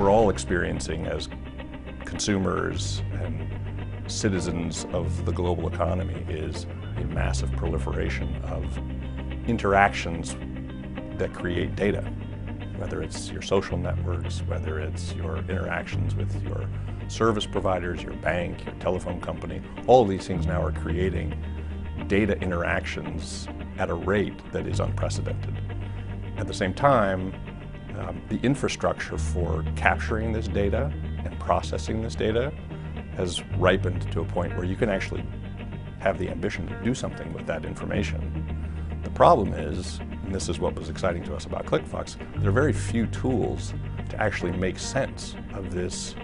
we're all experiencing as consumers and citizens of the global economy is a massive proliferation of interactions that create data. Whether it's your social networks, whether it's your interactions with your service providers, your bank, your telephone company, all of these things now are creating data interactions at a rate that is unprecedented. At the same time, the infrastructure for capturing this data and processing this data has ripened to a point where you can actually have the ambition to do something with that information. The problem is, and this is what was exciting to us about ClickFox, there are very few tools to actually make sense of this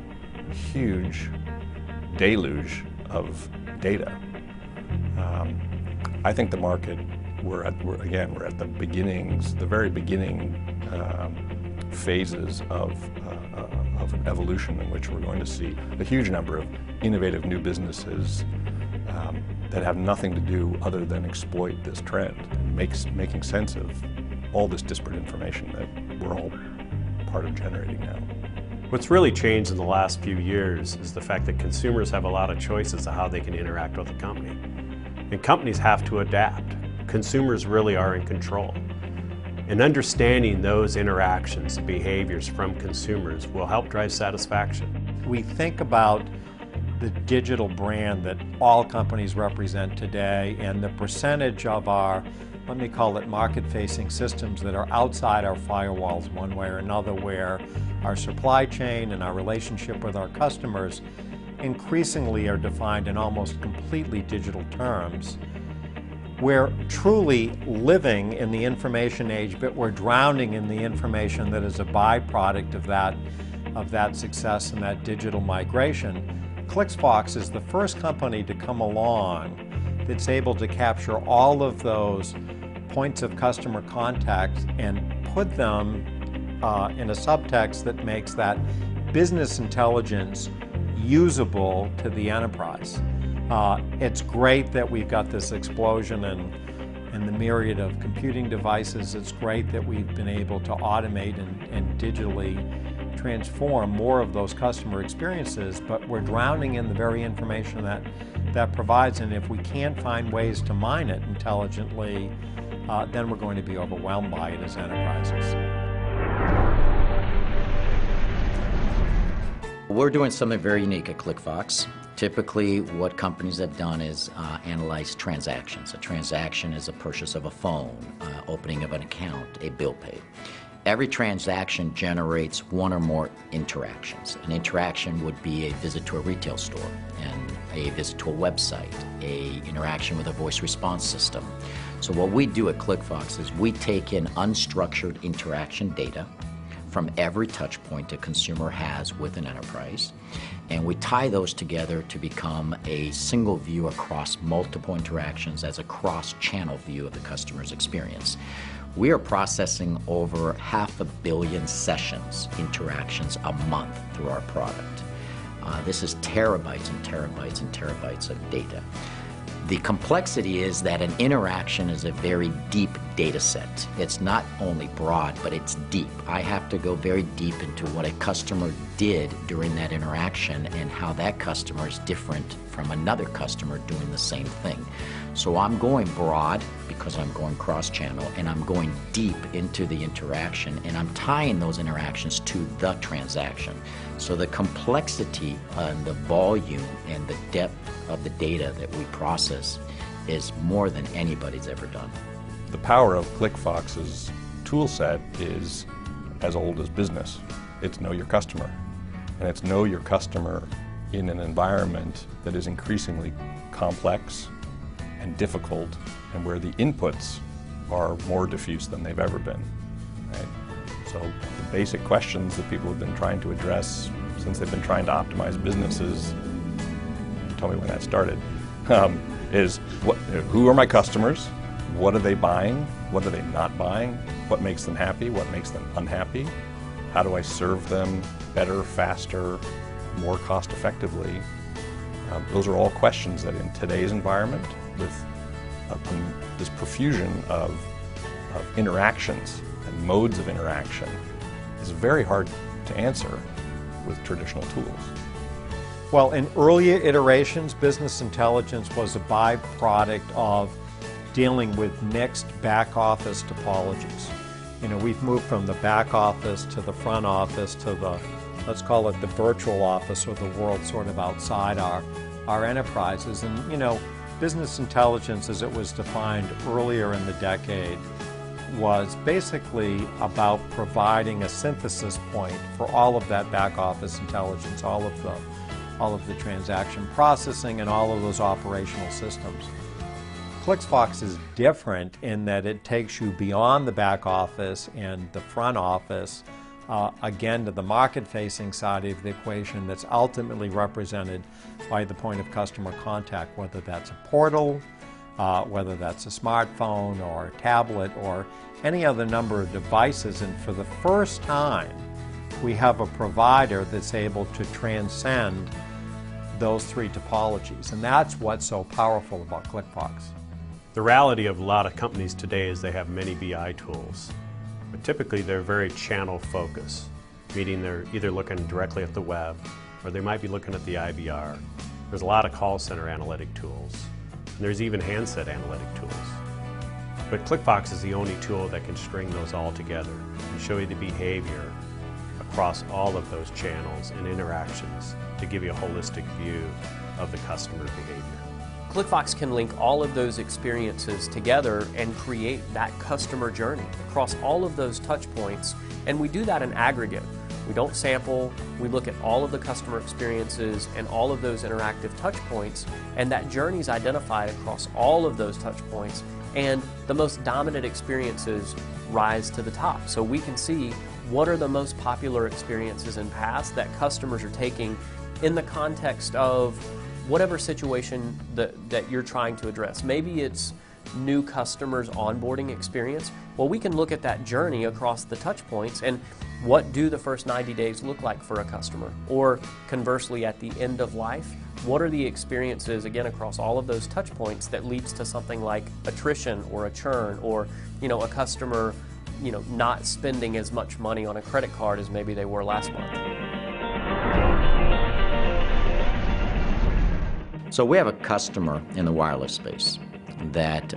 huge deluge of data. I think the market, we're at the beginnings, the very beginning phases of an evolution in which we're going to see a huge number of innovative new businesses that have nothing to do other than exploit this trend and making sense of all this disparate information that we're all part of generating now. What's really changed in the last few years is the fact that consumers have a lot of choices of how they can interact with a company. And companies have to adapt. Consumers really are in control. And understanding those interactions and behaviors from consumers will help drive satisfaction. We think about the digital brand that all companies represent today and the percentage of our, let me call it, market-facing systems that are outside our firewalls one way or another, where our supply chain and our relationship with our customers increasingly are defined in almost completely digital terms. We're truly living in the information age, but we're drowning in the information that is a byproduct of that success and that digital migration. ClickFox is the first company to come along that's able to capture all of those points of customer contact and put them in a subtext that makes that business intelligence usable to the enterprise. It's great that we've got this explosion in the myriad of computing devices. It's great that we've been able to automate and digitally transform more of those customer experiences, but we're drowning in the very information that provides, and if we can't find ways to mine it intelligently, then we're going to be overwhelmed by it as enterprises. We're doing something very unique at ClickFox. Typically, what companies have done is analyze transactions. A transaction is a purchase of a phone, opening of an account, a bill paid. Every transaction generates one or more interactions. An interaction would be a visit to a retail store, and a visit to a website, a interaction with a voice response system. So what we do at ClickFox is we take in unstructured interaction data from every touch point a consumer has with an enterprise, and we tie those together to become a single view across multiple interactions as a cross-channel view of the customer's experience. We are processing over 500 million sessions, interactions a month through our product. This is terabytes and terabytes and terabytes of data. The complexity is that an interaction is a very deep data set. It's not only broad, but it's deep. I have to go very deep into what a customer did during that interaction and how that customer is different from another customer doing the same thing. So I'm going broad because I'm going cross-channel, and I'm going deep into the interaction, and I'm tying those interactions to the transaction. So the complexity and the volume and the depth of the data that we process is more than anybody's ever done. The power of ClickFox's tool set is as old as business. It's know your customer. And it's know your customer in an environment that is increasingly complex and difficult, and where the inputs are more diffuse than they've ever been. Right? So the basic questions that people have been trying to address since they've been trying to optimize businesses, tell me when that started, is who are my customers? What are they buying? What are they not buying? What makes them happy? What makes them unhappy? How do I serve them better, faster, more cost effectively? Those are all questions that in today's environment, with this profusion of interactions and modes of interaction, is very hard to answer with traditional tools. Well, in earlier iterations, business intelligence was a byproduct of dealing with mixed back office topologies. We've moved from the back office to the front office to the, let's call it the virtual office, or the world sort of outside our enterprises. And business intelligence, as it was defined earlier in the decade, was basically about providing a synthesis point for all of that back office intelligence, all of the transaction processing and all of those operational systems. ClickFox is different in that it takes you beyond the back office and the front office, again to the market-facing side of the equation that's ultimately represented by the point of customer contact, whether that's a portal, whether that's a smartphone or a tablet or any other number of devices. And for the first time, we have a provider that's able to transcend those three topologies. And that's what's so powerful about ClickFox. The reality of a lot of companies today is they have many BI tools, but typically they're very channel focused, meaning they're either looking directly at the web or they might be looking at the IVR. There's a lot of call center analytic tools, and there's even handset analytic tools. But ClickFox is the only tool that can string those all together and show you the behavior across all of those channels and interactions to give you a holistic view of the customer behavior. ClickFox can link all of those experiences together and create that customer journey across all of those touch points, and we do that in aggregate. We don't sample, we look at all of the customer experiences and all of those interactive touch points, and that journey is identified across all of those touch points, and the most dominant experiences rise to the top. So we can see what are the most popular experiences in past that customers are taking in the context of whatever situation that you're trying to address. Maybe it's new customers' onboarding experience. Well, we can look at that journey across the touch points and what do the first 90 days look like for a customer? Or conversely, at the end of life, what are the experiences, again, across all of those touch points that leads to something like attrition or a churn or, a customer, not spending as much money on a credit card as maybe they were last month. So we have a customer in the wireless space that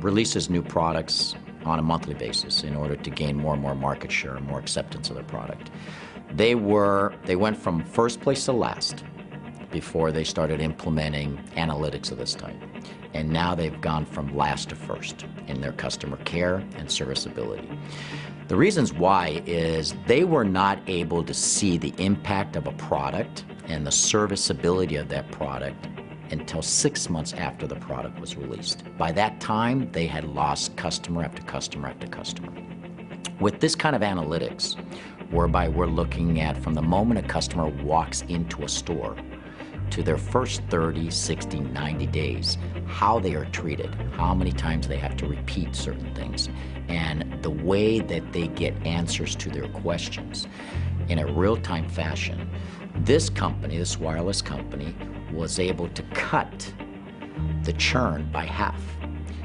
releases new products on a monthly basis in order to gain more and more market share and more acceptance of their product. They went from first place to last before they started implementing analytics of this type. And now they've gone from last to first in their customer care and serviceability. The reasons why is they were not able to see the impact of a product and the serviceability of that product until 6 months after the product was released. By that time, they had lost customer after customer after customer. With this kind of analytics, whereby we're looking at from the moment a customer walks into a store to their first 30, 60, 90 days, how they are treated, how many times they have to repeat certain things, and the way that they get answers to their questions in a real-time fashion. This company, this wireless company, was able to cut the churn by half,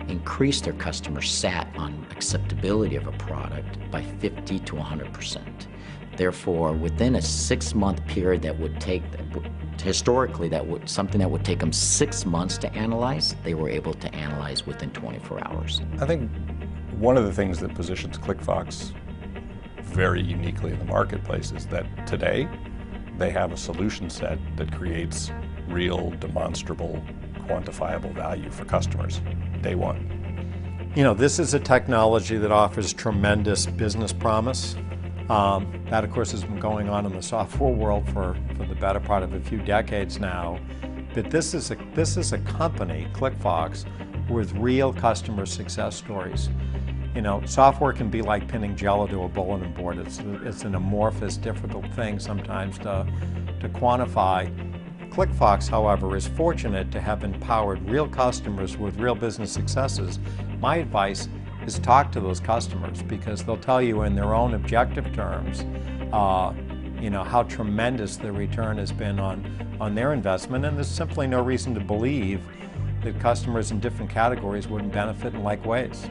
increase their customer sat on acceptability of a product by 50 to 100%. Therefore, within a 6-month period that would take, historically, something that would take them 6 months to analyze, they were able to analyze within 24 hours. I think one of the things that positions ClickFox very uniquely in the marketplace is that today they have a solution set that creates real, demonstrable, quantifiable value for customers, day one. This is a technology that offers tremendous business promise. That, of course, has been going on in the software world for the better part of a few decades now. But this is a company, ClickFox, with real customer success stories. Software can be like pinning Jell-O to a bulletin board. It's an amorphous, difficult thing sometimes to quantify. ClickFox, however, is fortunate to have empowered real customers with real business successes. My advice is talk to those customers because they'll tell you in their own objective terms, how tremendous the return has been on their investment, and there's simply no reason to believe that customers in different categories wouldn't benefit in like ways.